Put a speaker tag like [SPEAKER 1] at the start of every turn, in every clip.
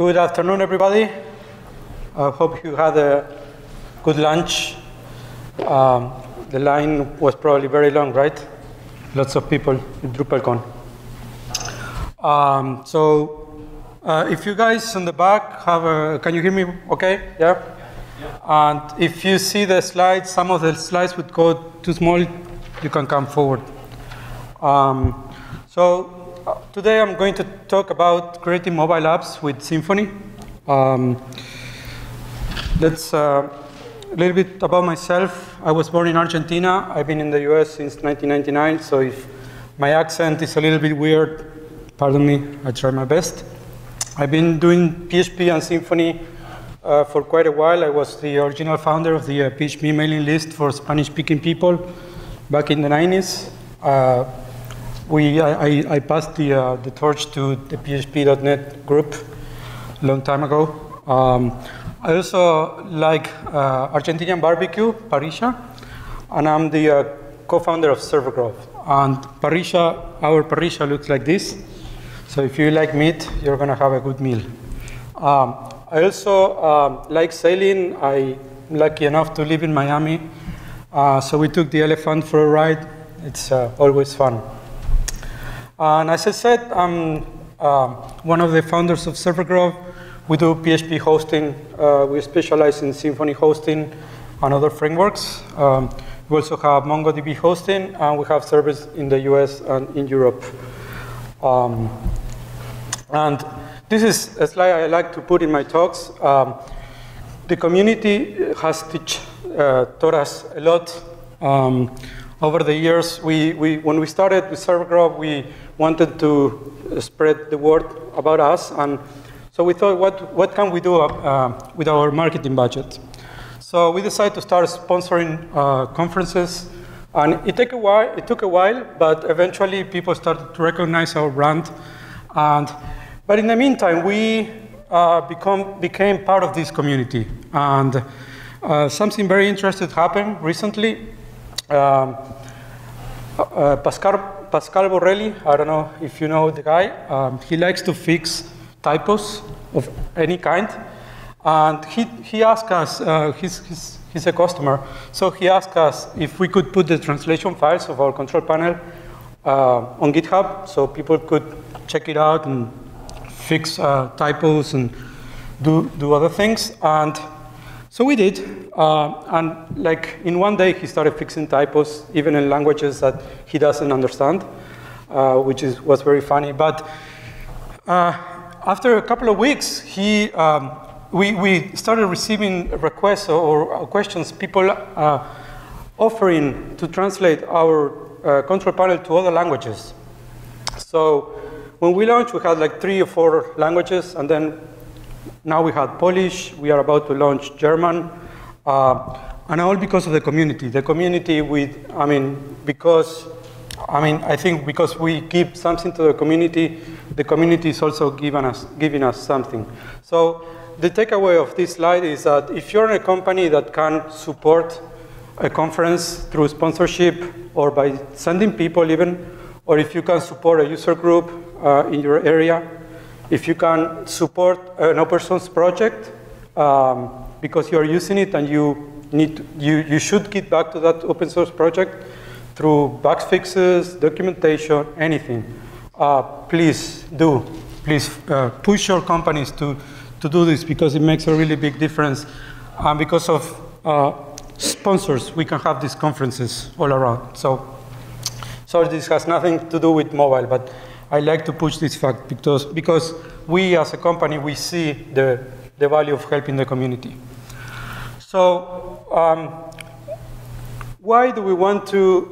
[SPEAKER 1] Good afternoon, everybody. I hope you had a good lunch. The line was probably very long, right? Lots of people in DrupalCon. If you guys on the back have a, can you hear me okay? Yeah? And if you see the slides, some of the slides would go too small, you can come forward. Today I'm going to talk about creating mobile apps with Symfony. Let's a little bit about myself. I was born in Argentina. I've been in the US since 1999, so if my accent is a little bit weird, pardon me, I try my best. I've been doing PHP and Symfony for quite a while. I was the original founder of the PHP mailing list for Spanish-speaking people back in the 90s. I passed the torch to the PHP.NET group a long time ago. I also like Argentinian barbecue, parrilla, and I'm the co-founder of Servergrove. And our parrilla looks like this. So if you like meat, you're going to have a good meal. I also like sailing. I'm lucky enough to live in Miami. So we took the Elephant for a ride. It's always fun. And as I said, I'm one of the founders of Servergrove. We do PHP hosting. We specialize in Symfony hosting and other frameworks. We also have MongoDB hosting, and we have servers in the US and in Europe. And this is a slide I like to put in my talks. The community has taught us a lot. Over the years, when we started with Servergrove, we wanted to spread the word about us, and so we thought, what can we do with our marketing budget? So we decided to start sponsoring conferences, and it took a while, but eventually people started to recognize our brand. But in the meantime, we became part of this community, and something very interesting happened recently. Pascal Borrelli, I don't know if you know the guy, he likes to fix typos of any kind, and he asked us, he's a customer, so he asked us if we could put the translation files of our control panel on GitHub so people could check it out and fix typos and do other things. And so we did, and like in one day he started fixing typos, even in languages that he doesn't understand, which was very funny. But after a couple of weeks, we started receiving requests or questions, people offering to translate our control panel to other languages. So when we launched, we had like 3 or 4 languages, and then now we had Polish. We are about to launch German, and all because of the community. The community I think because we give something to the community is also giving us something. So the takeaway of this slide is that if you're in a company that can support a conference through sponsorship or by sending people even, or if you can support a user group in your area, if you can support an open source project because you are using it and you should get back to that open source project through bug fixes, documentation, anything. Please push your companies to do this because it makes a really big difference. And because of sponsors, we can have these conferences all around. So this has nothing to do with mobile, but I like to push this fact because we as a company, we see the value of helping the community. So why do we want to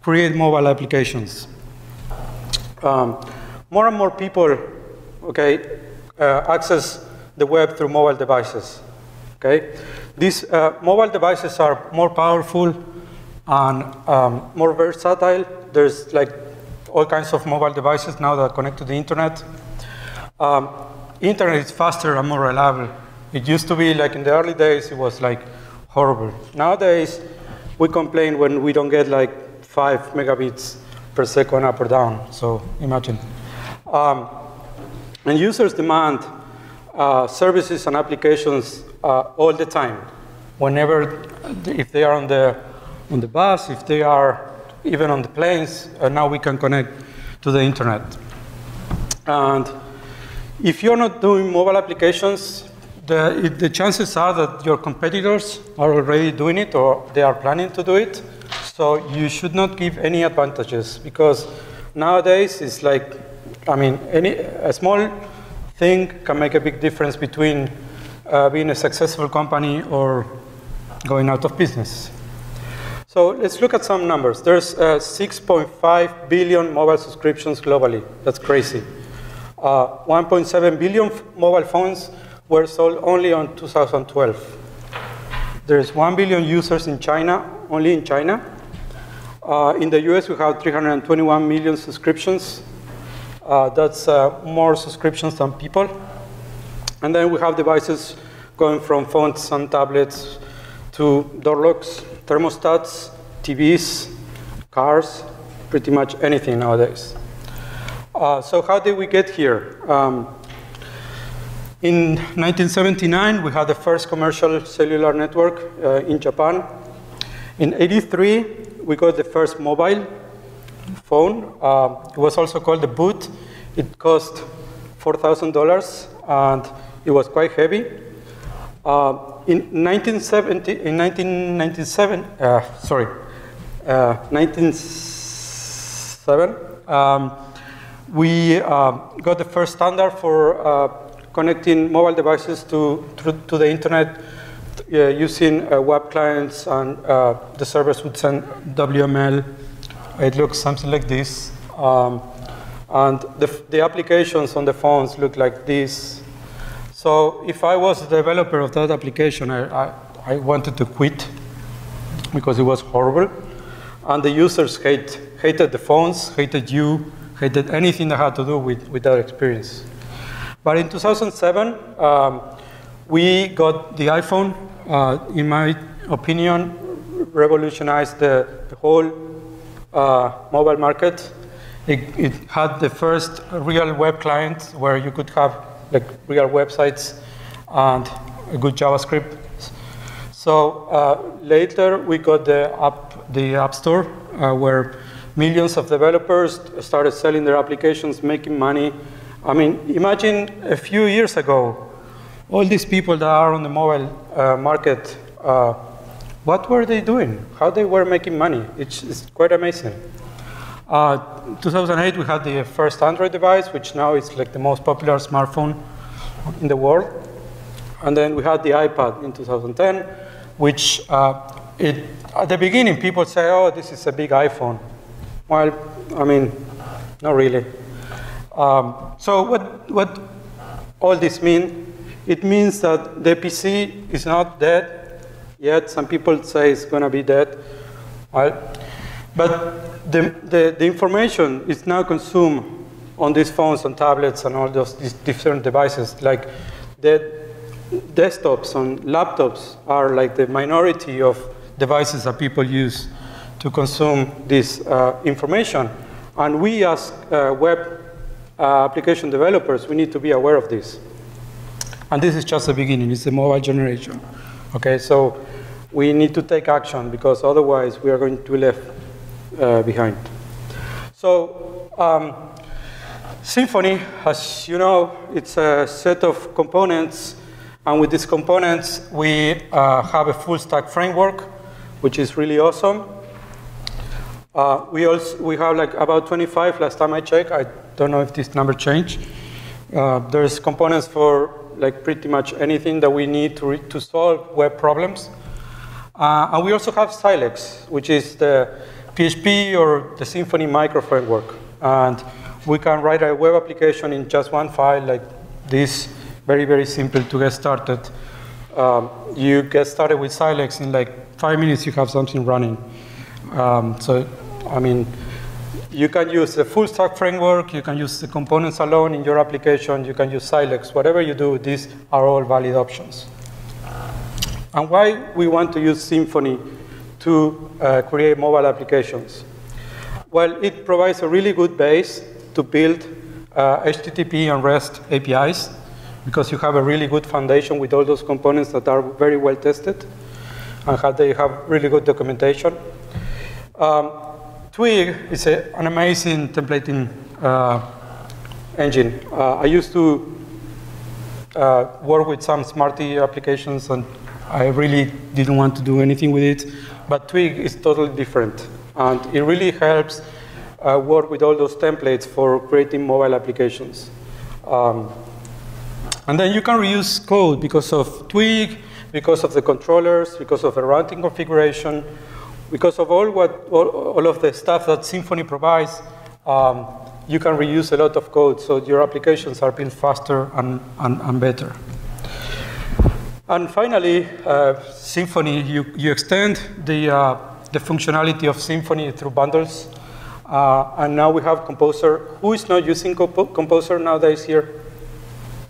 [SPEAKER 1] create mobile applications? More and more people, access the web through mobile devices. These mobile devices are more powerful and more versatile. There's like all kinds of mobile devices now that connect to the internet. Internet is faster and more reliable. It used to be like in the early days, it was like horrible. Nowadays, we complain when we don't get like 5 megabits per second up or down. So imagine. And users demand services and applications all the time. Whenever, if they are on the bus, if they are even on the planes, now we can connect to the internet. And if you're not doing mobile applications, the chances are that your competitors are already doing it or they are planning to do it. So you should not give any advantages, because nowadays it's like, I mean, a small thing can make a big difference between being a successful company or going out of business. So let's look at some numbers. There's 6.5 billion mobile subscriptions globally. That's crazy. 1.7 billion mobile phones were sold only on 2012. There's 1 billion users in China, only in China. In the US, we have 321 million subscriptions. That's more subscriptions than people. And then we have devices going from phones and tablets to door locks, thermostats, TVs, cars, pretty much anything nowadays. So how did we get here? In 1979, we had the first commercial cellular network in Japan. In '83, we got the first mobile phone. It was also called the Boot. It cost $4,000, and it was quite heavy. In 1997, we got the first standard for connecting mobile devices to the internet using web clients, and the servers would send WML. It looks something like this. And the applications on the phones look like this. So if I was the developer of that application, I wanted to quit because it was horrible. And the users hated the phones, hated you, hated anything that had to do with that experience. But in 2007, we got the iPhone. In my opinion, revolutionized the whole mobile market. It had the first real web client where you could have like real websites and a good JavaScript. So later we got the App Store where millions of developers started selling their applications, making money. I mean, imagine a few years ago, all these people that are on the mobile market, what were they doing? How they were making money? It's quite amazing. 2008, we had the first Android device, which now is like the most popular smartphone in the world. And then we had the iPad in 2010, which at the beginning, people say, oh, this is a big iPhone. Well, I mean, not really. So what all this mean? It means that the PC is not dead yet. Some people say it's going to be dead. Well, but the information is now consumed on these phones and tablets and all these different devices. Like the desktops and laptops are like the minority of devices that people use to consume this information. And we as web application developers, we need to be aware of this. And this is just the beginning. It's the mobile generation. Okay, so we need to take action because otherwise we are going to be left behind. So Symfony, as you know, it's a set of components. And with these components, we have a full stack framework, which is really awesome. We have like about 25 last time I checked. I don't know if this number changed. There's components for like pretty much anything that we need to solve web problems. And we also have Silex, which is the PHP or the Symfony micro framework. And we can write a web application in just one file like this, very, very simple to get started. You get started with Silex in like 5 minutes, you have something running. So, I mean, you can use the full stack framework, you can use the components alone in your application, you can use Silex, whatever you do, these are all valid options. And why we want to use Symfony to create mobile applications? Well, it provides a really good base to build HTTP and REST APIs, because you have a really good foundation with all those components that are very well tested and they have really good documentation. Twig is an amazing templating engine. I used to work with some Smarty applications, and I really didn't want to do anything with it. But Twig is totally different, and it really helps work with all those templates for creating mobile applications. And then you can reuse code because of Twig, because of the controllers, because of the routing configuration, because of all of the stuff that Symfony provides. You can reuse a lot of code, so your applications are built faster and better. And finally, Symfony, you extend the functionality of Symfony through bundles. And now we have Composer. Who is not using Composer nowadays here?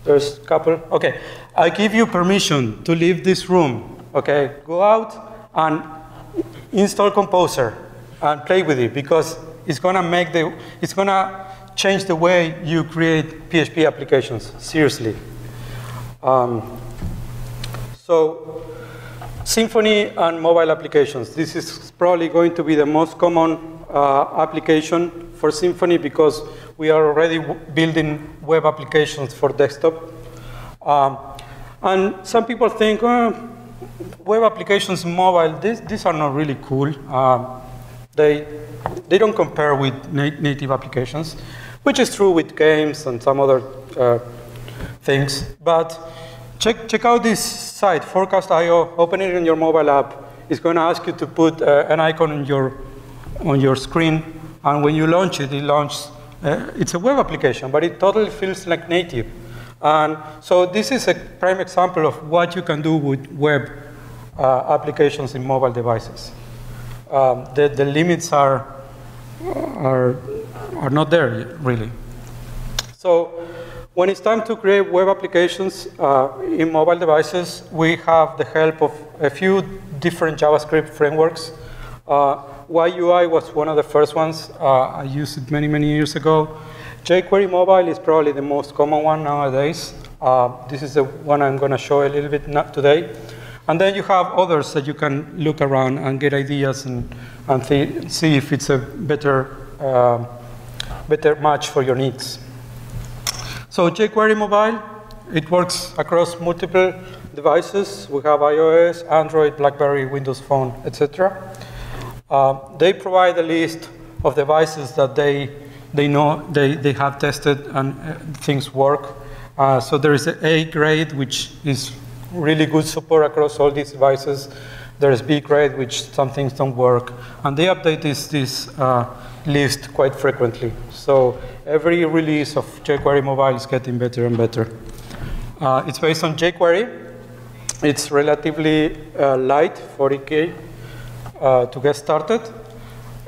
[SPEAKER 1] There's a couple. OK, I give you permission to leave this room. OK, go out and install Composer and play with it, because it's going to change the way you create PHP applications. Seriously. So Symfony and mobile applications. This is probably going to be the most common application for Symfony, because we are already building web applications for desktop. And some people think, web applications mobile, these are not really cool. They don't compare with native applications, which is true with games and some other things. But check out this site, Forecast.io. Open it in your mobile app. It's going to ask you to put an icon on your screen, and when you launch it, it launches. It's a web application, but it totally feels like native. And so this is a prime example of what you can do with web applications in mobile devices. The limits are not there, really. So when it's time to create web applications in mobile devices, we have the help of a few different JavaScript frameworks. YUI was one of the first ones. I used it many, many years ago. jQuery Mobile is probably the most common one nowadays. This is the one I'm going to show a little bit today. And then you have others that you can look around and get ideas and see if it's a better match for your needs. So jQuery Mobile, it works across multiple devices. We have iOS, Android, BlackBerry, Windows Phone, etc. They provide a list of devices that they know they have tested and things work. So there is an A grade, which is really good support across all these devices. There is B grade, which some things don't work. And they update this list quite frequently. So every release of jQuery Mobile is getting better and better. It's based on jQuery. It's relatively light, 40K. To get started,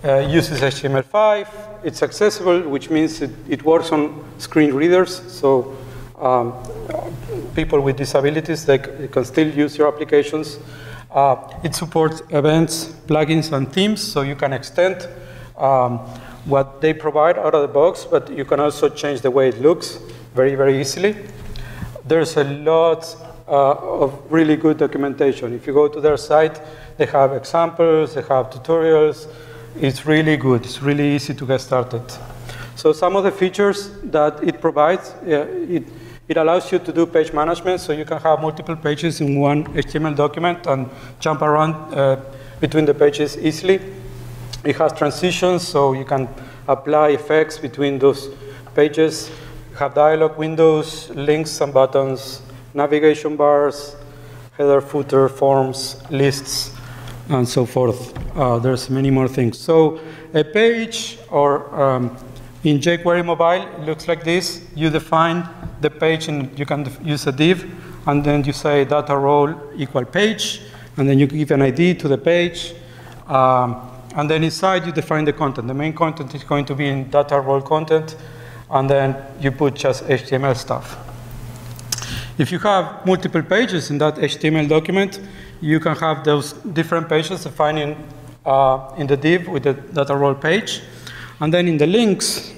[SPEAKER 1] uses HTML5. It's accessible, which means it works on screen readers. So people with disabilities, they can still use your applications. It supports events, plugins, and themes, so you can extend what they provide out of the box, but you can also change the way it looks very, very easily. There's a lot of really good documentation. If you go to their site, they have examples, they have tutorials. It's really good. It's really easy to get started. So some of the features that it provides, it allows you to do page management, so you can have multiple pages in one HTML document and jump around between the pages easily. It has transitions, so you can apply effects between those pages. You have dialog windows, links and buttons, navigation bars, header, footer, forms, lists, and so forth. There's many more things. So a page or in jQuery Mobile, it looks like this. You define the page, and you can use a div, and then you say data role equal page, and then you give an ID to the page, and then inside you define the content. The main content is going to be in data role content, and then you put just HTML stuff. If you have multiple pages in that HTML document, you can have those different pages defined in the div with the data role page. And then in the links,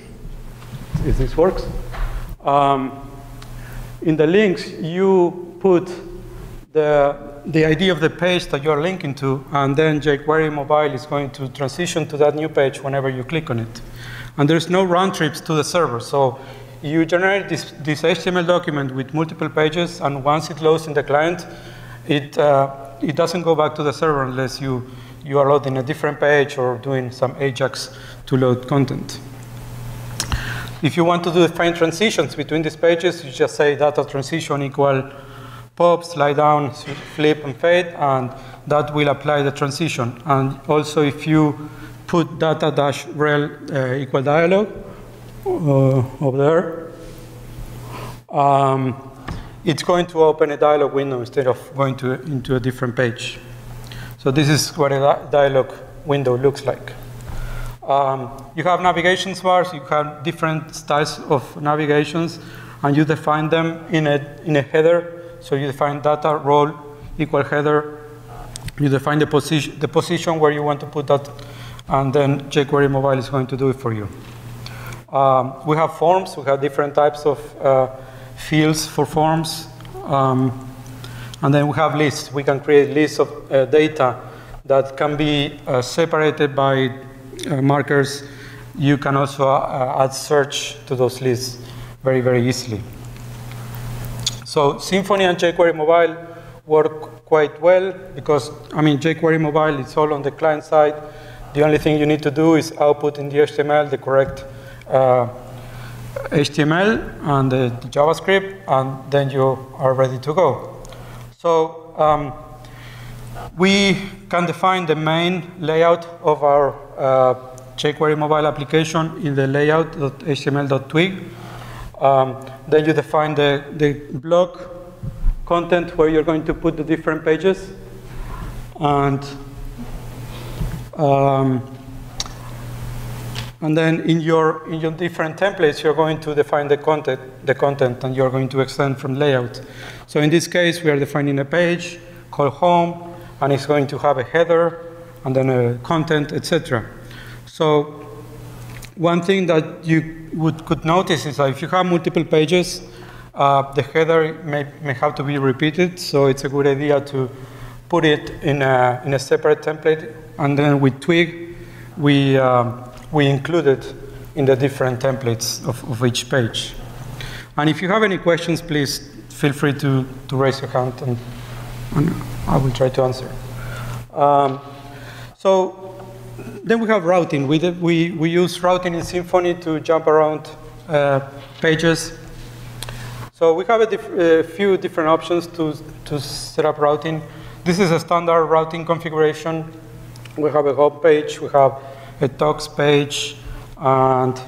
[SPEAKER 1] if this works, In the links, you put the ID of the page that you're linking to, and then jQuery Mobile is going to transition to that new page whenever you click on it. And there's no round trips to the server. So you generate this HTML document with multiple pages, and once it loads in the client, it doesn't go back to the server unless you are loading a different page or doing some AJAX to load content. If you want to define transitions between these pages, you just say data transition equal pop, slide down, flip, and fade, and that will apply the transition. And also, if you put data-rel equal dialog over there, it's going to open a dialog window instead of going into a different page. So this is what a dialog window looks like. You have navigation bars, you have different styles of navigations, and you define them in a header. So you define data role equal header. You define the position where you want to put that, and then jQuery Mobile is going to do it for you. We have forms. We have different types of fields for forms. And then we have lists. We can create lists of data that can be separated by markers. You can also add search to those lists very, very easily. So Symfony and jQuery Mobile work quite well because, jQuery Mobile is all on the client side. The only thing you need to do is output in the HTML the correct HTML and the JavaScript, and then you are ready to go. So we can define the main layout of our jQuery Mobile application in the layout.html.twig. Then you define the block content where you're going to put the different pages. And then in your different templates, you're going to define the content, and you're going to extend from layout. So in this case, we are defining a page called home, and it's going to have a header, and then a content, etc. So one thing that you could notice is that if you have multiple pages, the header may have to be repeated. So it's a good idea to put it in a separate template, and then with Twig, we include it in the different templates of each page. And if you have any questions, please feel free to raise your hand, and I will try to answer. So then we have routing. We use routing in Symfony to jump around pages. So we have a few different options to set up routing. This is a standard routing configuration. We have a home page, we have a talks page, and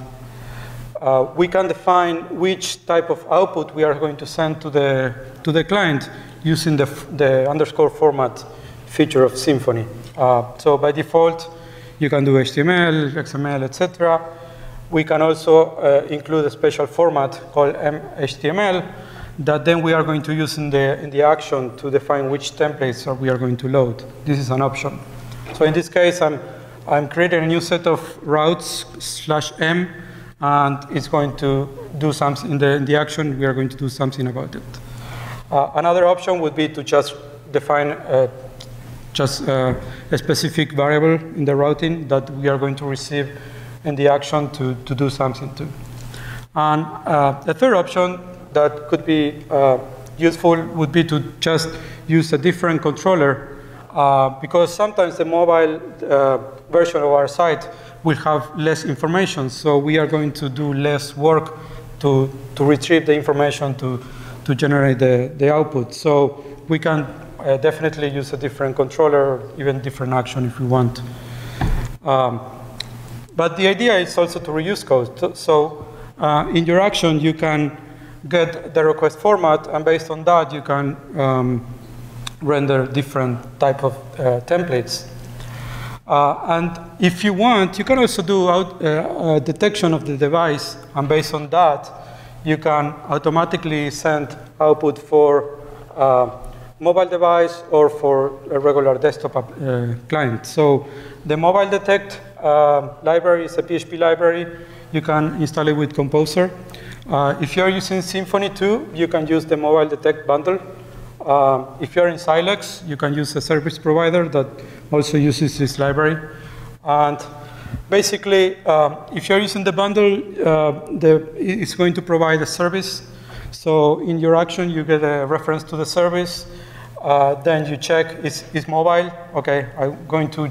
[SPEAKER 1] we can define which type of output we are going to send to the client using the underscore format feature of Symfony. So by default, you can do HTML, XML, etc. We can also include a special format called HTML that then we are going to use in the action to define which templates we are going to load. This is an option. So in this case, I'm creating a new set of routes /m, and it's going to do something in the action. We are going to do something about it. Another option would be to just define a specific variable in the routing that we are going to receive in the action to do something to. And the third option that could be useful would be to just use a different controller because sometimes the mobile version of our site will have less information, so we are going to do less work to retrieve the information to generate the output. So we can definitely use a different controller, even different action if we want. But the idea is also to reuse code. So in your action, you can get the request format, and based on that, you can render different type of templates. And if you want, you can also do detection of the device, and based on that, you can automatically send output for mobile device or for a regular desktop client. So the mobile detect library is a PHP library. You can install it with Composer. If you're using Symfony2, you can use the mobile detect bundle. If you're in Silex, you can use a service provider that also uses this library. And basically, if you're using the bundle, it's going to provide a service. So in your action, you get a reference to the service. Then you check, is mobile? OK, I'm going to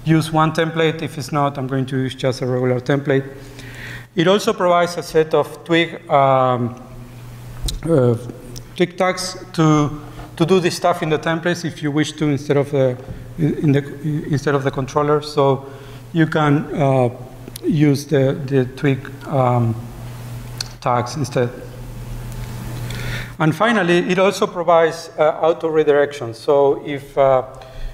[SPEAKER 1] use one template. If it's not, I'm going to use just a regular template. It also provides a set of twig tags to do this stuff in the templates if you wish to instead of the controller. So you can use the twig tags instead. And finally, it also provides auto redirection. So if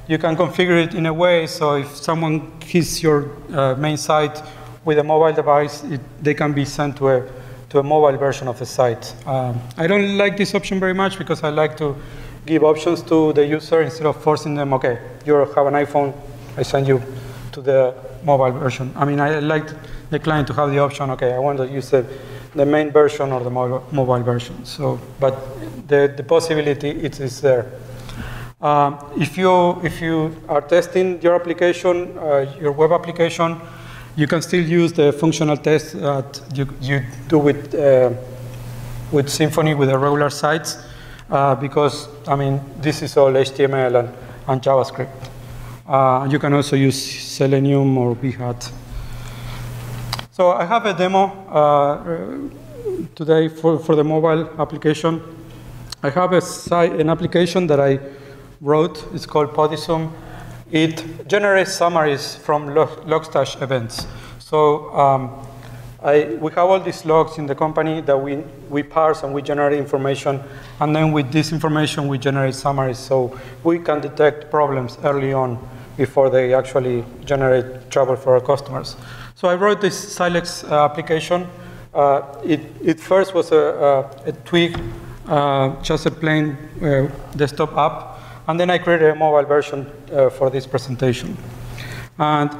[SPEAKER 1] you can configure it in a way so if someone hits your main site with a mobile device, they can be sent to a mobile version of the site. I don't like this option very much because I like to give options to the user instead of forcing them, OK, you have an iPhone, I send you to the mobile version. I mean, I like the client to have the option, OK, I want to use the main version or the mobile version. So, but the possibility is there. If you are testing your application, your web application, you can still use the functional test that you do with Symfony with the regular sites because, I mean, this is all HTML and JavaScript. You can also use Selenium or Behat. So I have a demo today for the mobile application. I have an application that I wrote. It's called Podisum. It generates summaries from Logstash events. So we have all these logs in the company that we parse and we generate information. And then with this information, we generate summaries. So we can detect problems early on before they actually generate trouble for our customers. So I wrote this Silex application. It first was a twig, just a plain desktop app. And then I created a mobile version for this presentation. And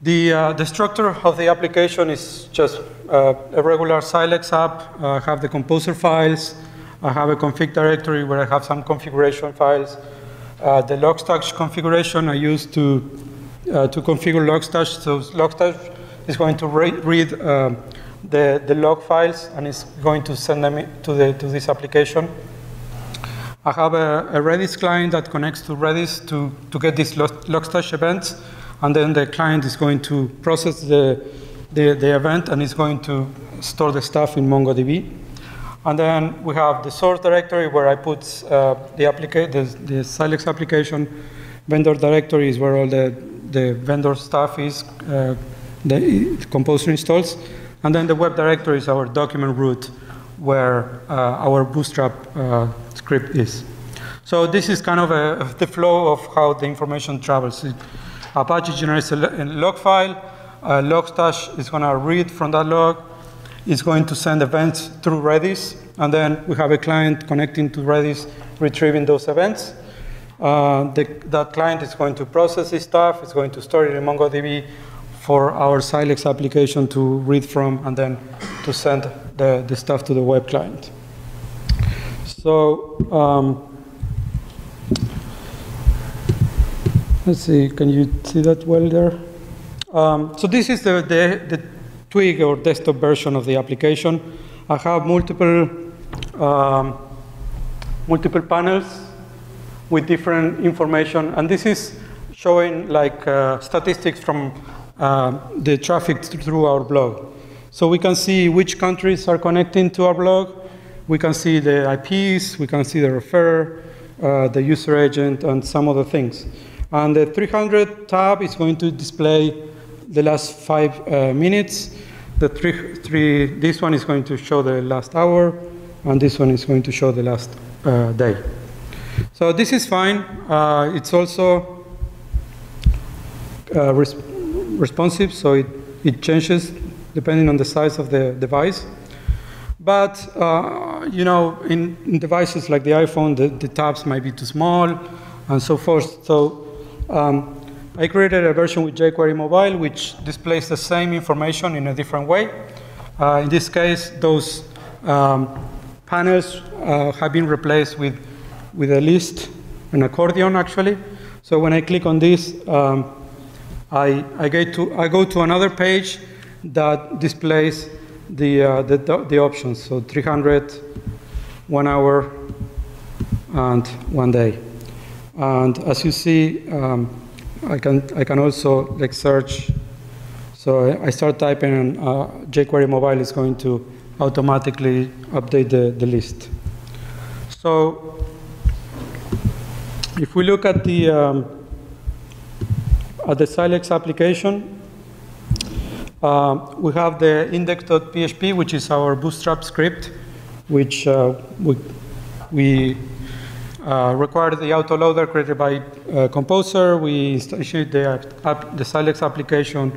[SPEAKER 1] the structure of the application is just a regular Silex app. I have the composer files. I have a config directory where I have some configuration files. The Logstash configuration I use to configure Logstash. So Logstash is going to read the log files and is going to send them to this application. I have a Redis client that connects to Redis to get these Logstash events, and then the client is going to process the event and is going to store the stuff in MongoDB. And then we have the source directory where I put the Silex application. Vendor directory is where all the vendor stuff is, the composer installs. And then the web directory is our document root where our Bootstrap script is. So this is kind of the flow of how the information travels. Apache generates a log file. Logstash is going to read from that log. It's going to send events through Redis. And then we have a client connecting to Redis, retrieving those events. That client is going to process this stuff. It's going to store it in MongoDB for our Silex application to read from and then to send the stuff to the web client. So let's see, can you see that well there? So this is the twig or desktop version of the application. I have multiple panels with different information, and this is showing like statistics from the traffic through our blog. So we can see which countries are connecting to our blog. We can see the IPs, we can see the referrer, the user agent, and some other things. And the 300 tab is going to display the last 5 minutes. This one is going to show the last hour, and this one is going to show the last day. So this is fine. It's also responsive, so it changes depending on the size of the device. But you know, in devices like the iPhone, the tabs might be too small, and so forth. So I created a version with jQuery Mobile, which displays the same information in a different way. In this case, those panels have been replaced with a list, an accordion actually. So when I click on this, I go to another page that displays the options. So 300, 1 hour, and 1 day. And as you see, I can also like search. So I start typing, and jQuery Mobile is going to automatically update the list. So if we look at the Silex application, we have the index.php, which is our Bootstrap script, which we required the autoloader created by Composer. We instantiate the Silex application.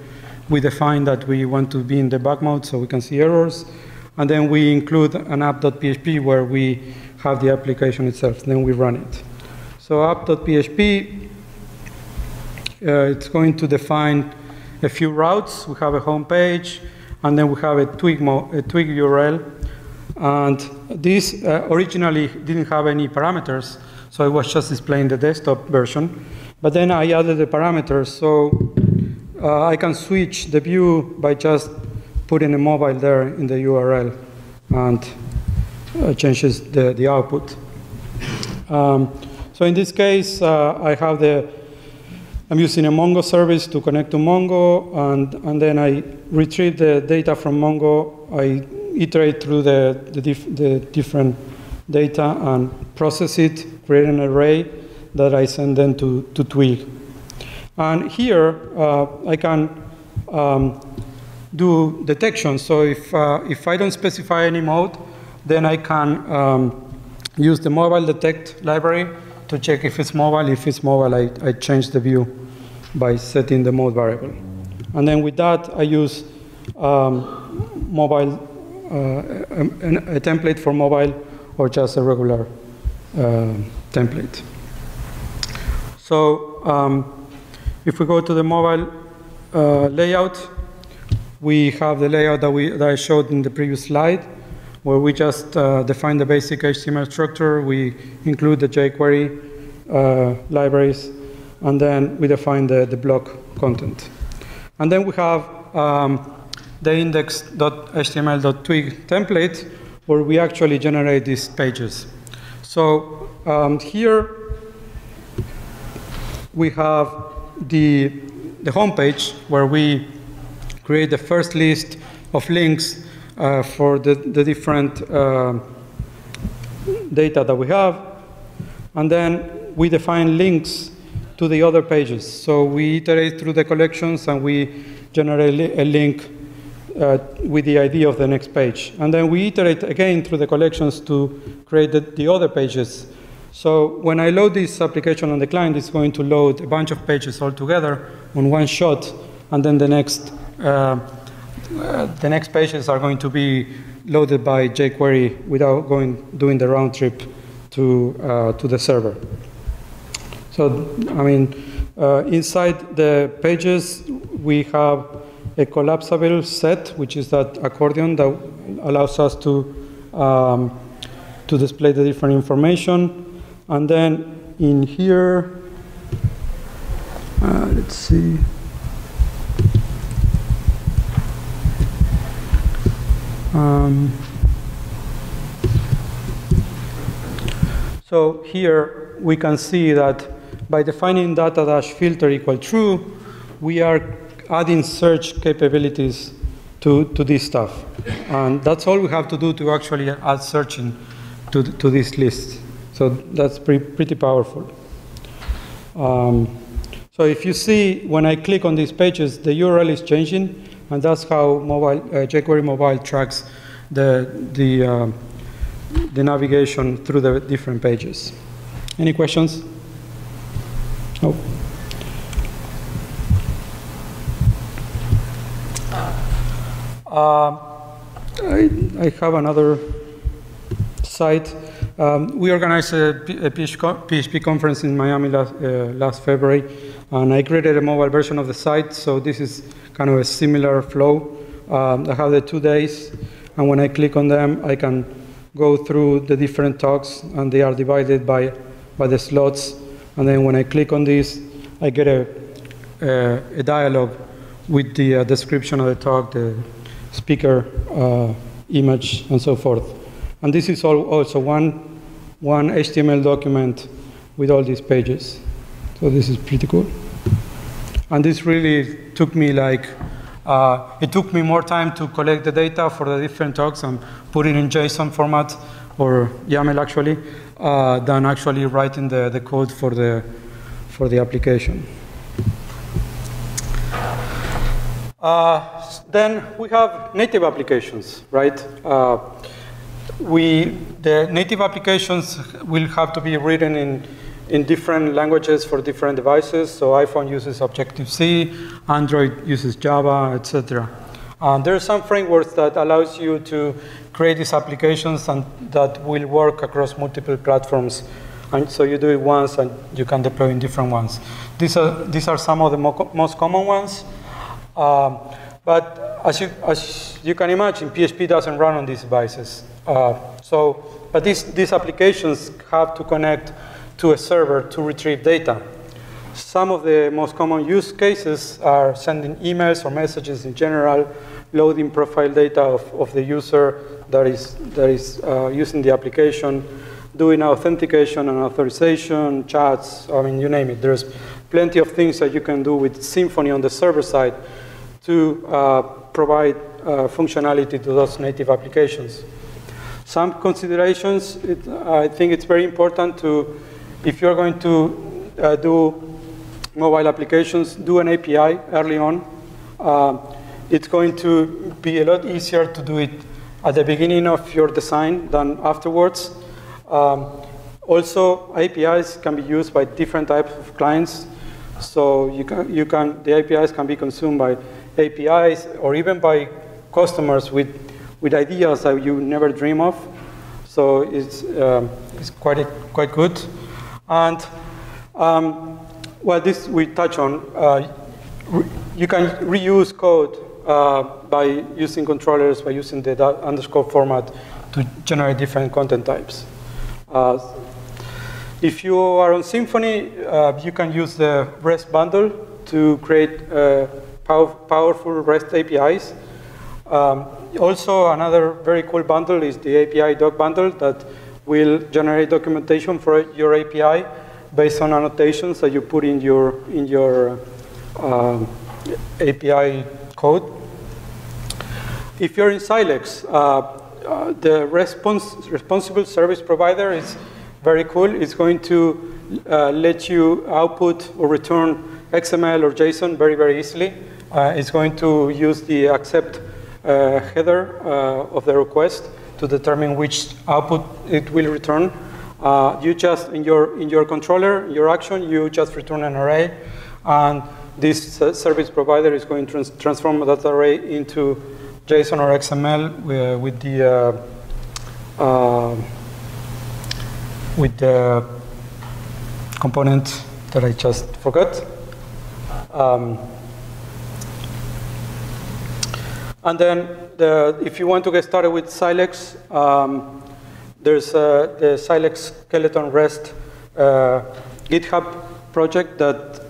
[SPEAKER 1] We define that we want to be in debug mode so we can see errors. And then we include an app.php where we have the application itself. Then we run it. So app.php, it's going to define a few routes. We have a home page, and then we have a twig URL. And this originally didn't have any parameters, so it was just displaying the desktop version. But then I added the parameters, so I can switch the view by just putting a mobile there in the URL, and changes the output. So in this case, I'm using a Mongo service to connect to Mongo, and then I retrieve the data from Mongo. I iterate through the different data and process it, create an array that I send then to Twig. And here, I can do detection. So if I don't specify any mode, then I can use the mobile detect library to check if it's mobile. If it's mobile, I change the view by setting the mode variable. And then with that, I use mobile, a template for mobile, or just a regular template. So if we go to the mobile layout, we have the layout that I showed in the previous slide, where we just define the basic HTML structure. We include the jQuery libraries, and then we define the block content. And then we have the index.html.twig template, where we actually generate these pages. So here we have the home page, where we create the first list of links for the different data that we have. And then we define links to the other pages. So we iterate through the collections, and we generate a link with the ID of the next page. And then we iterate again through the collections to create the other pages. So when I load this application on the client, it's going to load a bunch of pages all together on one shot, and then the next pages are going to be loaded by jQuery without doing the round trip to the server. So, I mean, inside the pages, we have a collapsible set, which is that accordion that allows us to display the different information. And then in here, let's see. So here we can see that by defining data-filter equal true, we are adding search capabilities to this stuff. And that's all we have to do to actually add searching to this list. So that's pretty powerful. So if you see, when I click on these pages, the URL is changing, and that's how jQuery Mobile tracks the navigation through the different pages. Any questions? No. I have another site. We organized a PHP conference in Miami last February, and I created a mobile version of the site. So this is kind of a similar flow, I have the 2 days, and when I click on them, I can go through the different talks, and they are divided by the slots. And then when I click on this, I get a dialogue with the description of the talk, the speaker image, and so forth. And this is also one HTML document with all these pages. So this is pretty cool. And this really took me it took me more time to collect the data for the different talks and put it in JSON format, or YAML actually, than actually writing the code for the application. Then we have native applications, right? The native applications will have to be written in different languages for different devices. So iPhone uses Objective-C, Android uses Java, etc. There are some frameworks that allows you to create these applications and that will work across multiple platforms. And so you do it once and you can deploy in different ones. These are some of the most common ones. But as you can imagine, PHP doesn't run on these devices. But these applications have to connect to a server to retrieve data. Some of the most common use cases are sending emails or messages in general, loading profile data of the user that is using the application, doing authentication and authorization, chats, I mean, you name it. There's plenty of things that you can do with Symfony on the server side to provide functionality to those native applications. Some considerations, I think it's very important to, if you're going to do mobile applications, do an API early on. It's going to be a lot easier to do it at the beginning of your design than afterwards. Also, APIs can be used by different types of clients. So the APIs can be consumed by APIs or even by customers with ideas that you never dream of. So it's quite good. And well, this we touch on. You can reuse code by using controllers, by using the underscore format to generate different content types. If you are on Symfony, you can use the REST bundle to create powerful REST APIs. Also, another very cool bundle is the API doc bundle that will generate documentation for your API based on annotations that you put in your API code. If you're in Silex, the responsible service provider is very cool. It's going to let you output or return XML or JSON very, very easily. It's going to use the accept header of the request to determine which output it will return. You just, in your controller, your action, you just return an array, and this service provider is going to transform that array into JSON or XML with the component that I just forgot. And then, if you want to get started with Silex, there's the Silex Skeleton REST GitHub project that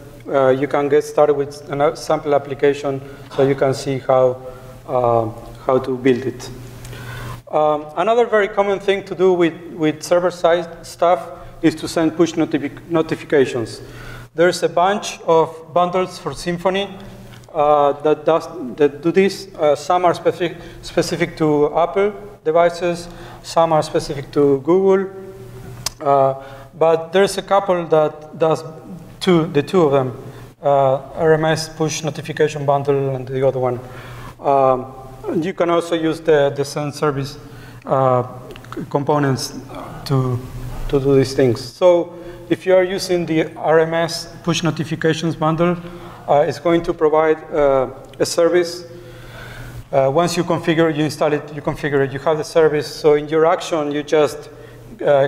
[SPEAKER 1] you can get started with a sample application so you can see how to build it. Another very common thing to do with server-side stuff is to send push notifications. There's a bunch of bundles for Symfony that do this. Some are specific to Apple devices, some are specific to Google, but there's a couple that does the two of them, RMS push notification bundle and the other one. You can also use the send service components to do these things. So if you are using the RMS push notifications bundle, it's going to provide a service. Once you configure, you install it, you configure it, you have the service. So in your action, you just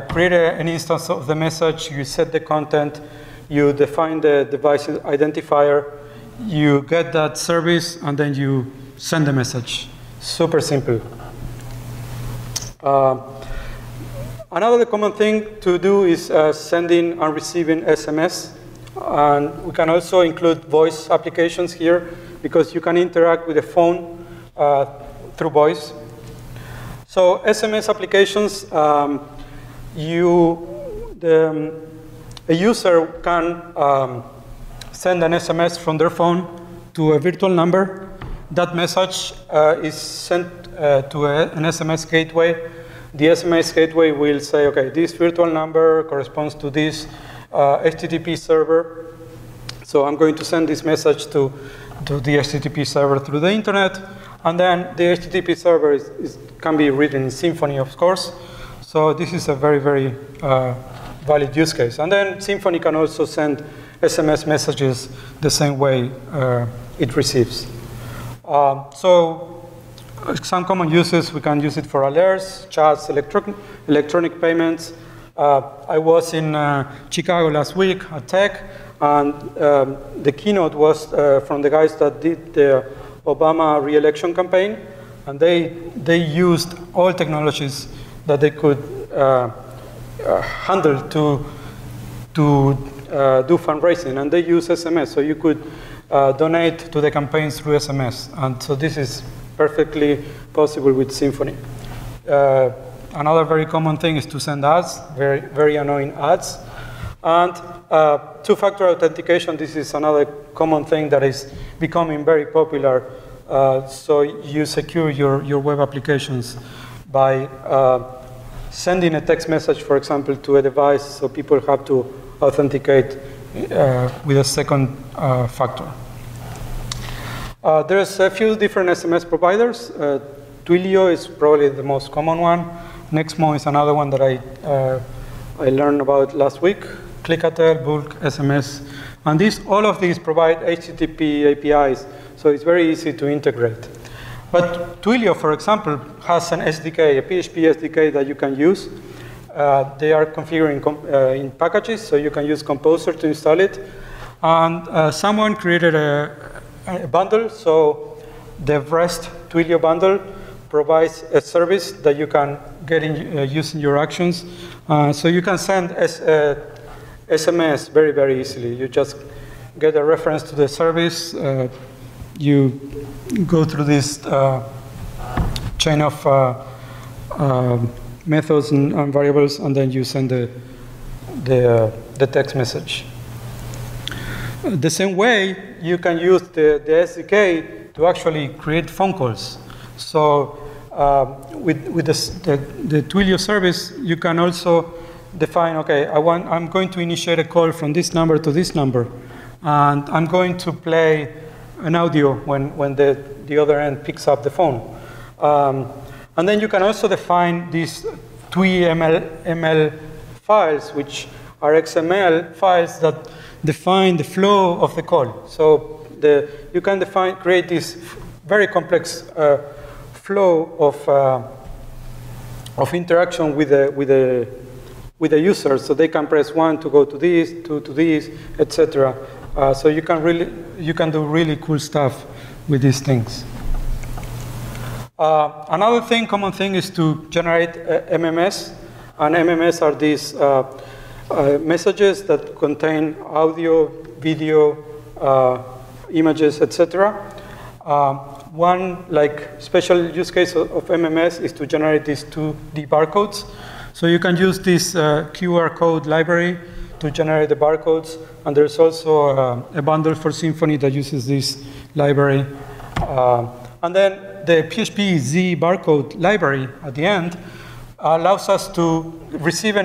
[SPEAKER 1] create an instance of the message, you set the content, you define the device identifier, you get that service, and then you send a message. Super simple. Another common thing to do is sending and receiving SMS. And we can also include voice applications here because you can interact with the phone through voice. So SMS applications, a user can send an SMS from their phone to a virtual number. That message is sent to an SMS gateway. The SMS gateway will say, okay, this virtual number corresponds to this HTTP server. So I'm going to send this message to the HTTP server through the internet. And then the HTTP server can be written in Symfony, of course. So this is a very, very valid use case. And then Symfony can also send SMS messages the same way it receives. So some common uses, we can use it for alerts, chats, electronic payments. I was in Chicago last week at Tech, and the keynote was from the guys that did the Obama re-election campaign, and they used all technologies that they could handle to do fundraising, and they use SMS, so you could donate to the campaigns through SMS, and so this is perfectly possible with Symfony. Another very common thing is to send ads, very, very annoying ads. And two-factor authentication, this is another common thing that is becoming very popular. So you secure your web applications by sending a text message, for example, to a device, so people have to authenticate with a second factor. There's a few different SMS providers. Twilio is probably the most common one. Nexmo is another one that I learned about last week. Clicatel, Bulk, SMS. And all of these provide HTTP APIs, so it's very easy to integrate. But Twilio, for example, has an SDK, a PHP SDK that you can use. They are configuring in packages, so you can use Composer to install it. And someone created a bundle, so the REST Twilio bundle provides a service that you can get using your actions. So you can send SMS very, very easily. You just get a reference to the service. You go through this chain of methods and variables, and then you send the text message. The same way, you can use the SDK to actually create phone calls. So with the Twilio service, you can also define, okay, I'm going to initiate a call from this number to this number, and I'm going to play an audio when the other end picks up the phone. And then you can also define these TWI-ML files, which are XML files that define the flow of the call. So you can create this very complex flow of interaction with the user, so they can press 1 to go to this, 2 to this, etc. So you can do really cool stuff with these things. Another common thing is to generate MMS, and MMS are these messages that contain audio, video, images, etc. One special use case of MMS is to generate these 2D barcodes. So you can use this QR code library to generate the barcodes, and there's also a bundle for Symfony that uses this library. And then the PHP Z barcode library at the end allows us to receive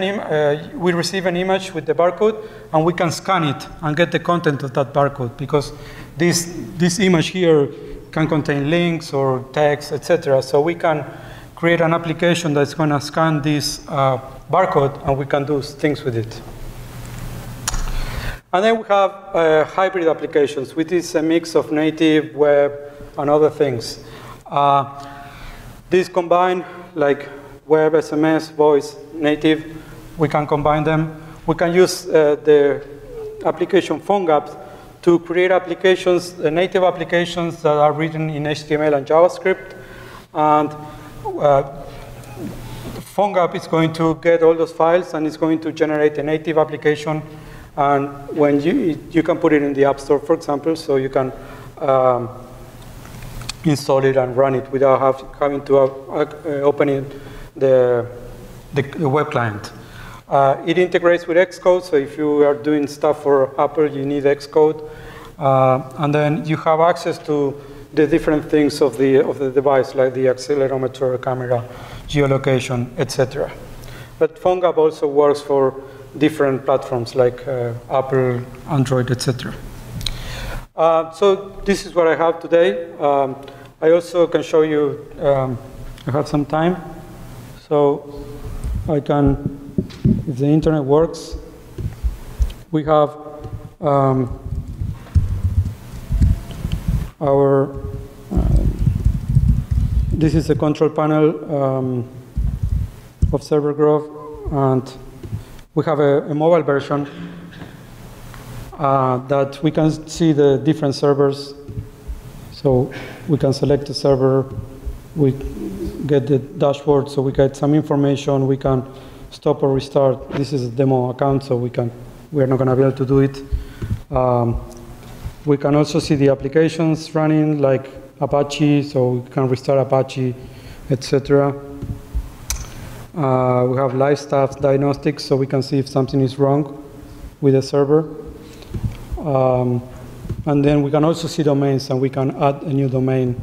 [SPEAKER 1] we receive an image with the barcode, and we can scan it and get the content of that barcode, because this image here can contain links or text, etc. So we can create an application that's going to scan this barcode, and we can do things with it. And then we have hybrid applications, which is a mix of native, web, and other things. These combine, like web, SMS, voice, native. We can combine them. We can use the application PhoneGap to create applications, native applications that are written in HTML and JavaScript. And PhoneGap is going to get all those files and it's going to generate a native application. And when you can put it in the App Store, for example, so you can install it and run it without having to open it the web client. It integrates with Xcode, so if you are doing stuff for Apple, you need Xcode. And then you have access to the different things of the device, like the accelerometer, camera, geolocation, etc. But PhoneGap also works for different platforms like Apple, Android, etc. So this is what I have today. I also can show you, I have some time, so I can, if the internet works, we have this is the control panel of Server Grove, and we have a mobile version that we can see the different servers. So we can select a server, we get the dashboard, so we get some information, we can stop or restart. This is a demo account, so we are not going to be able to do it. We can also see the applications running, like Apache, so we can restart Apache, etc. We have live status diagnostics, so we can see if something is wrong with the server. And then we can also see domains, and we can add a new domain.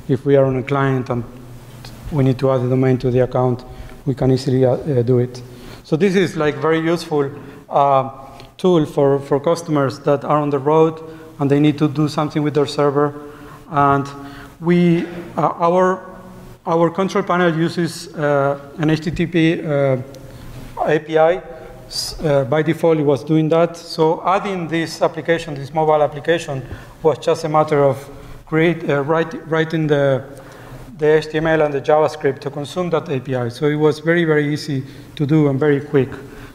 [SPEAKER 1] If we are on a client and we need to add a domain to the account, we can easily do it. So this is like very useful tool for customers that are on the road and they need to do something with their server. And our control panel uses an HTTP API. By default, it was doing that. So adding this application, this mobile application, was just a matter of writing the HTML and the JavaScript to consume that API. So it was very, very easy to do and very quick.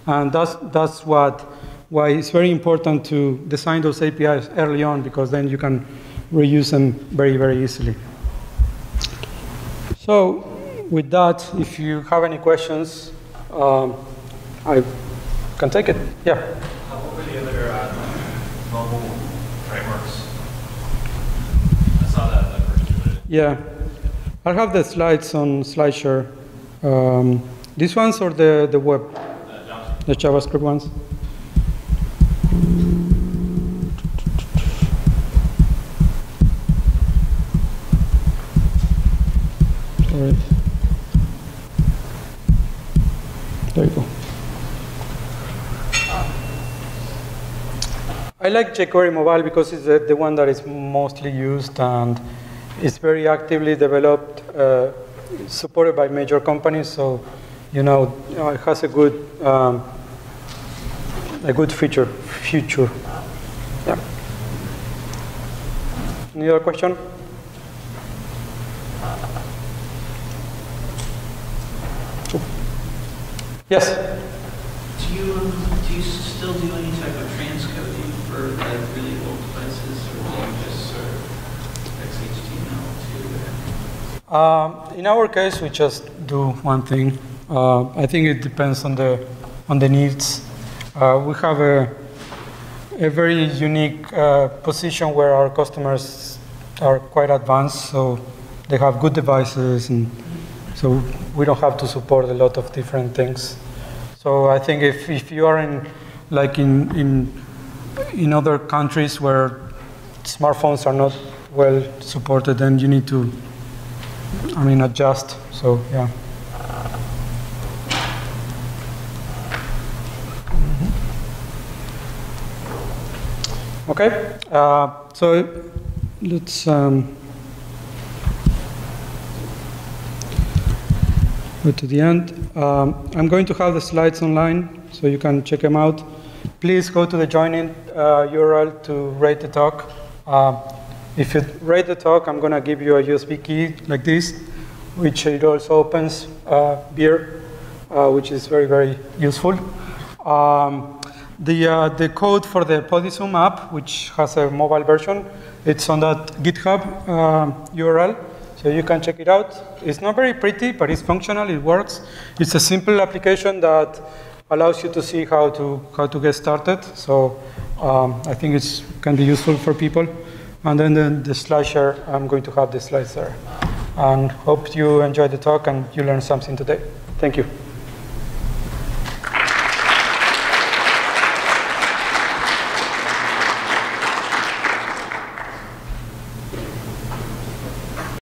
[SPEAKER 1] And that's why it's very important to design those APIs early on, because then you can reuse them very, very easily. So with that, if you have any questions, I can take it. Yeah.
[SPEAKER 2] What were the other mobile frameworks? I saw that first.
[SPEAKER 1] Yeah. I have the slides on SlideShare. These ones or the web? The JavaScript ones? Sorry. There you go. I like jQuery Mobile because it's the one that is mostly used and it's very actively developed, supported by major companies. So, it has a good future. Yeah. Any other question? Yes.
[SPEAKER 3] Do you still do any type of transcoding for like really old devices, or do you just sort of XHTML to?
[SPEAKER 1] In our case, we just do one thing. I think it depends on the needs. We have a very unique position where our customers are quite advanced, so they have good devices, and so we don't have to support a lot of different things. So I think if you are in other countries where smartphones are not well supported, then you need to, adjust. So yeah. Okay. So let's. Go to the end. I'm going to have the slides online, so you can check them out. Please go to the join-in URL to rate the talk. If you rate the talk, I'm going to give you a USB key like this, which it also opens beer, which is very, very useful. The code for the Podisum app, which has a mobile version, it's on that GitHub URL, so you can check it out. It's not very pretty, but it's functional, it works. It's a simple application that allows you to see how to get started. So I think it can be useful for people. And then the slide share, I'm going to have the slides there. And hope you enjoyed the talk and you learned something today. Thank you.